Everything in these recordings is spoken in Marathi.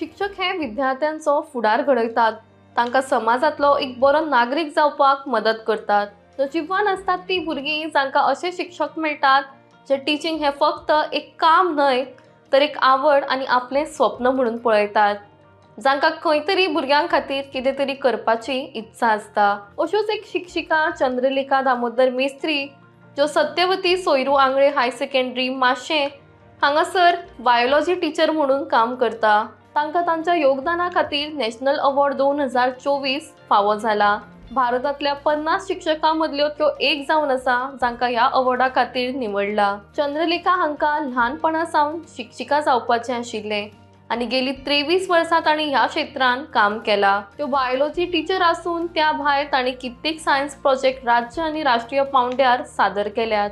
शिक्षक हे विद्यार्थ्यांचो फुडार घडयतात, तांकां समाजातलो एक बरो नागरीक जावपाक मदत करतात। नशीबवान असतात ती भुरगीं जांकां असे शिक्षक मेळटात जे टीचिंग हे फक्त एक काम न्हय तर एक आवड आनी आपले स्वप्न म्हणून पळयतात, जांकां खंय तरी भुरग्यां खातीर कितें तरी करपाची इत्सा आसता। अश्योच एक शिक्षिका चंद्रलेखा दामोदर मेस्त्री, ज्यो सत्यवती सोयरू आंगळे हाय सेकंडरी माशें हांगासर बायोलॉजी टीचर म्हणून काम करता। तांकां तांच्या योगदाना खातीर नॅशनल अवॉर्ड 2024 फावो जाला। भारतातल्या 50 शिक्षकां मदल्यो त्यो एक जावन आसा जांकां ह्या अवॉर्डा खातीर निवडला। चंद्रलेखा हांकां ल्हानपणा सावन शिक्षिका जावपाचें आशिल्लें आनी गेली 23 वर्सां तांणी ह्या क्षेत्रांत काम केलां। त्यो बायोलॉजी टीचर आसून त्या भायर तांणी कित्येक सायन्स प्रोजेक्ट राज्य आनी राष्ट्रीय पावंड्यार सादर केल्यात।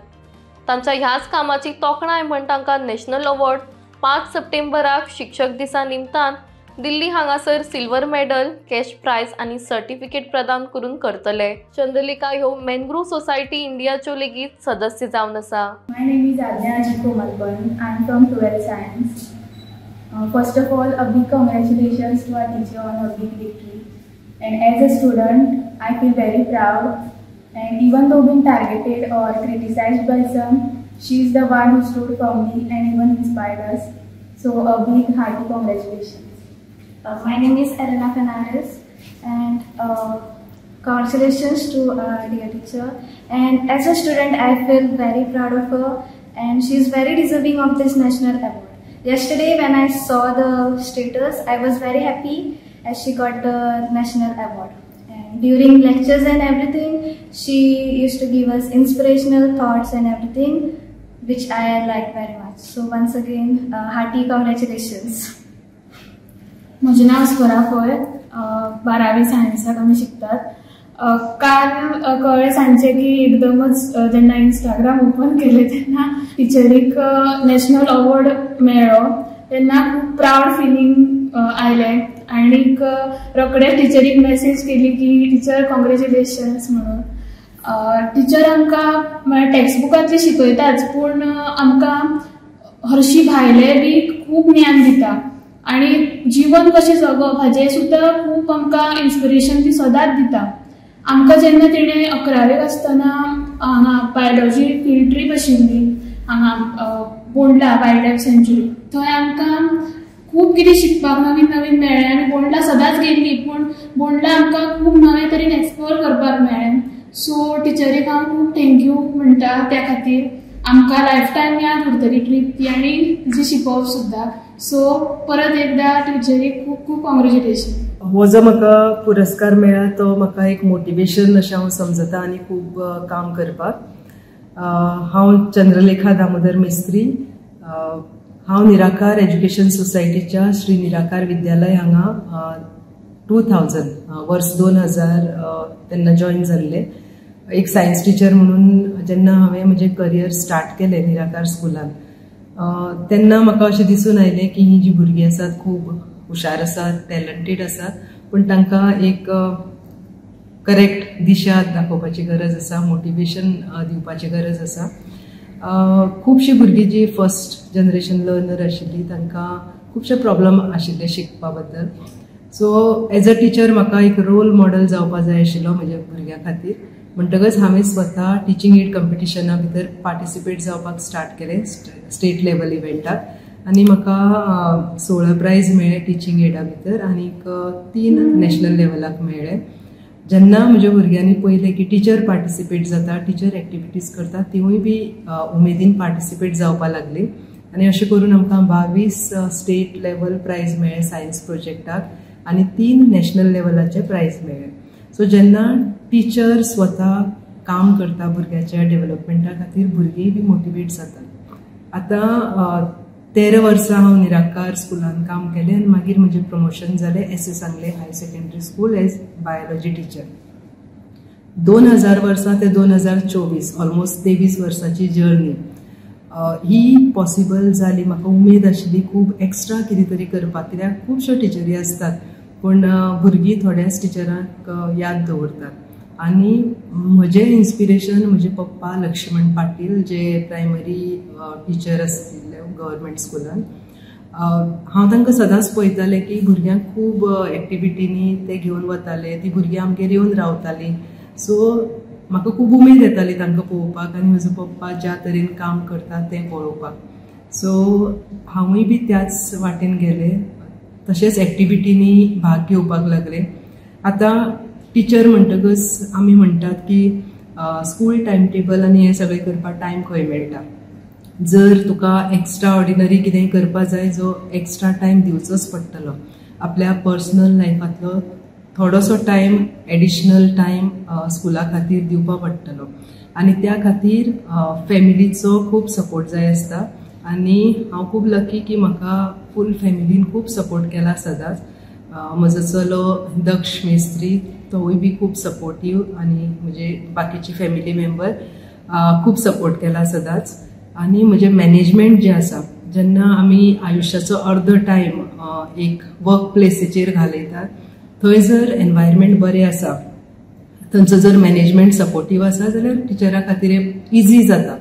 तांच्या ह्याच कामाची तोखणाय म्हण तांकां नॅशनल अवॉर्ड 5 सप्टेंबराक शिक्षक दिसा निमतान दिल्ली हांगासर सिल्वर मेडल, कॅश प्राइज आनी सर्टिफिकेट प्रदान करून करतले। चंद्रलेखा ह्यो मॅनग्रोव सोसायटी इंडियाच्यो लेगीत सदस्य जावन आसा। My name is Adnya Ajit Komalpan. I am from 12th Science. First of all, a big congratulations to our teacher on her big victory. And as a student, I feel very proud. And even though being targeted or criticized by some, she is the one who stood firmly and even inspired us. So a big hearty congratulations. My name is Elena Fernandez, and congratulations to our dear teacher. And as a student, I feel very proud of her, and she is very deserving of this national award. Yesterday, when I saw the status, I was very happy as she got the national award. And during lectures and everything, she used to give us inspirational thoughts and everything, which I liked very much. So once again, hearty congratulations. म्हजें नाव स्वरा पै, 12वी सायन्साक आमी शिकतात। काल कळ्ळें सांजचे की एकदमच जेन्ना इंस्टाग्राम ओपन केलें तेन्ना टिचरीक नॅशनल अवॉर्ड मेळ्ळो, तेन्ना खूब प्रावड फिलींग आयलें आनीक रोखडेच टिचरीक मेसेज केली की टिचर कॉंग्रेच्युलेशन्स म्हणून। टिचर आमकां म्हळ्यार टॅक्स्टबुकांतली शिकयताच, पूण आमकां हरशीं भायलें बी खूब ज्ञान दिता आनी जीवन कशें जगप हाजें सुद्दां खूब आमकां इन्स्पिरेशन ती सदांच दिता। आमकां जेन्ना तिणें 11वेक आसतना हांगा बायोलॉजी फिल्ड ट्रीप आशिल्ली हांगा बोंडला वायल्ड लायफ सँच्युरी, थंय आमकां खूब कितें शिकपाक नवीन नवीन मेळ्ळें आनी बोंडला सदांच गेल्ली, पूण बोंडला आमकां खूब नवे तरेन एक्सप्लोर करपाक मेळ्ळें। सो टिचरीक हांव खूब थँक्यू म्हणटा त्या खातीर। आमकां लायफ टायम याद उरतली ट्रीप ती आनी जी शिकोवप सुद्दां। सो परत एकदा टिचरीक खूब खूब कॉंग्रेच्युलेशन। हो जो म्हाका पुरस्कार मेळ्ळा तो म्हाका एक मोटिवेशन अशें हांव समजता आनी खूब काम करपाक। हांव चंद्रलेखा दामोदर मेस्त्री, हांव निराकार एज्युकेशन सोसायटीच्या श्री निराकार विद्यालय हांगा 2000 वर्स 2000 तेन्ना जॉइन जाल्लें एक सायन्स टीचर म्हणून। जेन्ना हांवें म्हजें करियर स्टार्ट केलें निराकार स्कुलान तेन्ना म्हाका अशें दिसून आयलें की ही जी भुरगीं आसात खूब हुशार आसात, टॅलंटेड आसात, पूण तांकां एक करेक्ट दिशा दाखोवपाची गरज आसा, मोटिवेशन दिवपाची गरज आसा। खुबशीं भुरगीं जी फर्स्ट जनरेशन लर्नर आशिल्लीं तांकां खुबशे प्रॉब्लम आशिल्ले शिकपा बद्दल। सो एज अ टीचर म्हाका एक रोल मॉडेल जावपा जाय आशिल्लो म्हज्या भुरग्यां खातीर, म्हणटकच हांवें स्वता टिचींग एड कॉम्पिटिशना भितर पार्टिसिपेट जावपाक स्टार्ट केलें स्टेट लेवल इव्हेंटाक, आनी म्हाका 16 प्राइज मेळ्ळे टिचींग एडा भितर आनीक 3 नॅशनल लेवलाक मेळ्ळे। जेन्ना म्हज्या भुरग्यांनी पळयलें की टिचर पार्टिसिपेट जाता, टिचर एक्टिविटीज करता, तिवूय बी उमेदीन पार्टिसिपेट जावपा लागली आनी अशें करून आमकां 22 स्टेट लेवल प्राइज मेळ्ळे सायन्स प्रोजेक्टाक आनी 3 नॅशनल लेवलाचे प्राइज मेळ्ळे। सो जेन्ना टीचर स्वता काम करता भुरग्याच्या डेव्हलपमेंटा खातीर भुरगीं बी मोटिवेट जातात। आतां 13 वर्सां हांव निराकार स्कुलान काम केलें आनी मागीर म्हजें प्रमोशन जालें एस आंगले high secondary school as biology teacher. 2000 वर्सां ते 2024 ऑलमोस्ट 23 वर्सांची जर्नी ही पॉसिबल जाली। म्हाका उमेद आशिल्ली खूब एक्स्ट्रा कितें तरी करपाक, कित्याक खुबश्यो टिचरी आसतात पूण भुरगीं थोड्याच टिचरांक याद दवरतात। आनी म्हजें इन्स्पिरेशन म्हजे पप्पा लक्ष्मण पाटील जे प्रायमरी टिचर आसलेले गव्हर्मेंट स्कुलान, हांव तांकां सदांच पळयतालें की भुरग्यांक खूब एक्टिविटीनी ते घेवन वताले, ती भुरगीं आमगेर येवन रावतालीं. सो म्हाका खूब उमेद येताली तांकां पळोवपाक आनी म्हजो पप्पा ज्या तरेन काम करता तें पळोवपाक. सो हांवूय बी त्याच वाटेन गेलें, तशेंच एक्टिविटीनी भाग घेवपाक लागलें. आतां टिचर म्हणटकच आमी म्हणटात की स्कूल टायम टेबल आनी हें सगळें करपाक टायम खंय मेळटा. जर तुका एक्स्ट्रा ऑर्डिनरी कितेंय करपाक जाय जो एक्स्ट्रा टायम दिवचोच पडटलो. आपल्या पर्सनल लायफांतलो थोडोसो टायम, एडिशनल टायम स्कुला खातीर दिवपा पडटलो आनी त्या खातीर फॅमिलीचो खूब सपोर्ट जाय आसता. आनी हांव खूब लकी की म्हाका फूल फॅमिलीन खूब सपोर्ट केला सदांच. म्हजो चलो दक्ष मेस्त्री तोवूय बी खूब सपोर्टीव आनी म्हजे बाकीची फॅमिली मेंबर खूब सपोर्ट केला सदांच. आनी म्हजें मॅनेजमेंट जें आसा, जेन्ना आमी आयुश्याचो अर्दो टायम एक वर्क प्लेसीचेर घालयतात, थंय जर एनवायरमेंट बरें आसा, थंयचो जर मॅनेजमेंट सपोर्टीव आसा जाल्यार टिचरा खातीर इजी जाता.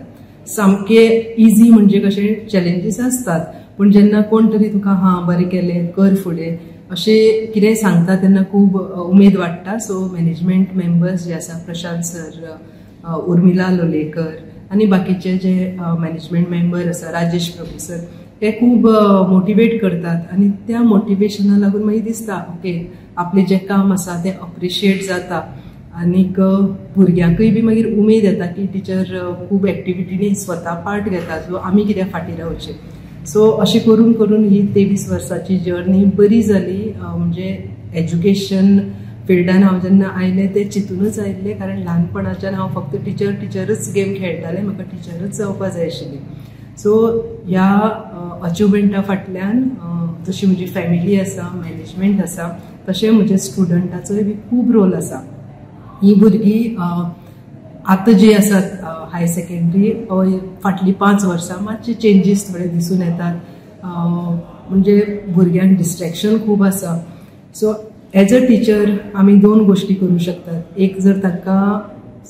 सामकें इजी म्हणजे कशें चॅलेंजीस असतात, पूण जेन्ना कोण तरी तुका हां बरें केलें कर फुडें अशें कितेंय सांगता तेन्ना खूब उमेद वाडटा. सो मॅनेजमेंट मेंबर्स जे आसा, प्रशांत सर, उर्मिला लोलयेकर आनी बाकीचे जे मॅनेजमेंट मेंबर आसा, राजेश प्रभू सर, ते खूब मोटिवेट करतात आनी त्या मोटिवेशना लागून मागीर दिसता ओके आपलें जें काम आसा तें अप्रिशिएट जाता. आनीक भुरग्यांकूय बी मागीर उमेद येता की टिचर खूब एक्टिविटीनी स्वता पार्ट घेता, सो आमी कित्याक फाटीं रावचें. सो अशें करून करून ही 23 वर्साची जर्नी बरी जाली. म्हणजे एज्युकेशन फिल्डान हांव जेन्ना आयलें तें चिंतूनच आयिल्लें, कारण ल्हानपणाच्यान हांव फक्त टिचरच गेम खेळटालें, म्हाका टिचरच जावपाक जाय आशिल्ली. सो ह्या अचिवमेंटा फाटल्यान जशी म्हजी फॅमिली आसा, मॅनेजमेंट आसा, तशें म्हज्या स्टुडंटाचोय बी खूब रोल आसा. ही भुरगीं आतां जी आसात हायर सेकंडरी फाटलीं 5 वर्सां मातशे चेंजीस थोडे दिसून येतात. म्हणजे भुरग्यांक डिस्ट्रॅक्शन खूब आसा. सो एज अ टीचर आमी 2 गोश्टी करूं शकतात. एक जर तांकां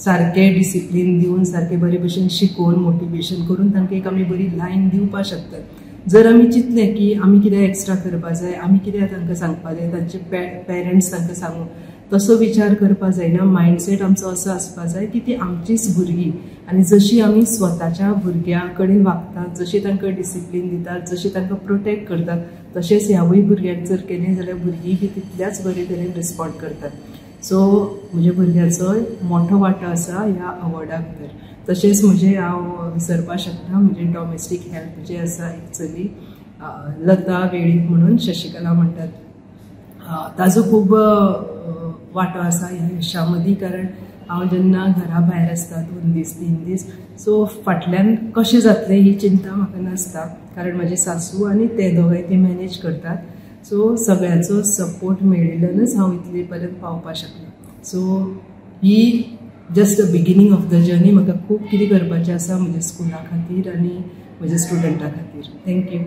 सारकें डिसिप्लीन दिवन सारकें बरे भशेन शिकोवन मोटिवेशन करून तांकां एक आमी बरी लायन दिवपाक शकतात. जर आमी चिंतलें की आमी कितें एक्स्ट्रा करपाक जाय, आमी कितें तांकां सांगपाक जाय, तांचे पेरंट्स तांकां सांगू, तसो विचार करपाक जायना. मायंडसेट आमचो असो आसपाक जाय की ती आमचीच भुरगीं आनी जशी आमी स्वताच्या भुरग्यां कडेन वागतात, जशी तांकां डिसिप्लीन दितात, जशी तांकां प्रोटेक्ट करतात, तशेंच ह्यावूय भुरग्यांक जर केलें जाल्यार भुरगीं बी तितल्याच बरे तरेन रिस्पॉन्ड करतात. सो म्हज्या भुरग्याचो मोठो वांटो आसा ह्या अवॉर्डा भितर. तशेंच म्हजें हांव विसरपाक शकना म्हजें डॉमेस्टीक हेल्थ जें आसा, एक चली लता वेळीप म्हणून शशिकला म्हणटात, ताजो खूब वांटो आसा ह्या यशा मदीं. कारण हांव जेन्ना घरा भायर आसता 2 दीस 3 दीस, सो फाटल्यान कशें जातलें ही चिंता म्हाका नासता, कारण म्हजी सासू आनी ते दोगांय ते मॅनेज करतात. सो सगळ्यांचो सपोर्ट मेळिल्ल्यानच हांव इतले पर्यंत पावपाक शकलें. सो ही just the beginning of the journey. म्हाका खूब कितें करपाचें आसा म्हज्या स्कुला खातीर आनी म्हज्या स्टुडंटा खातीर. थँक्यू.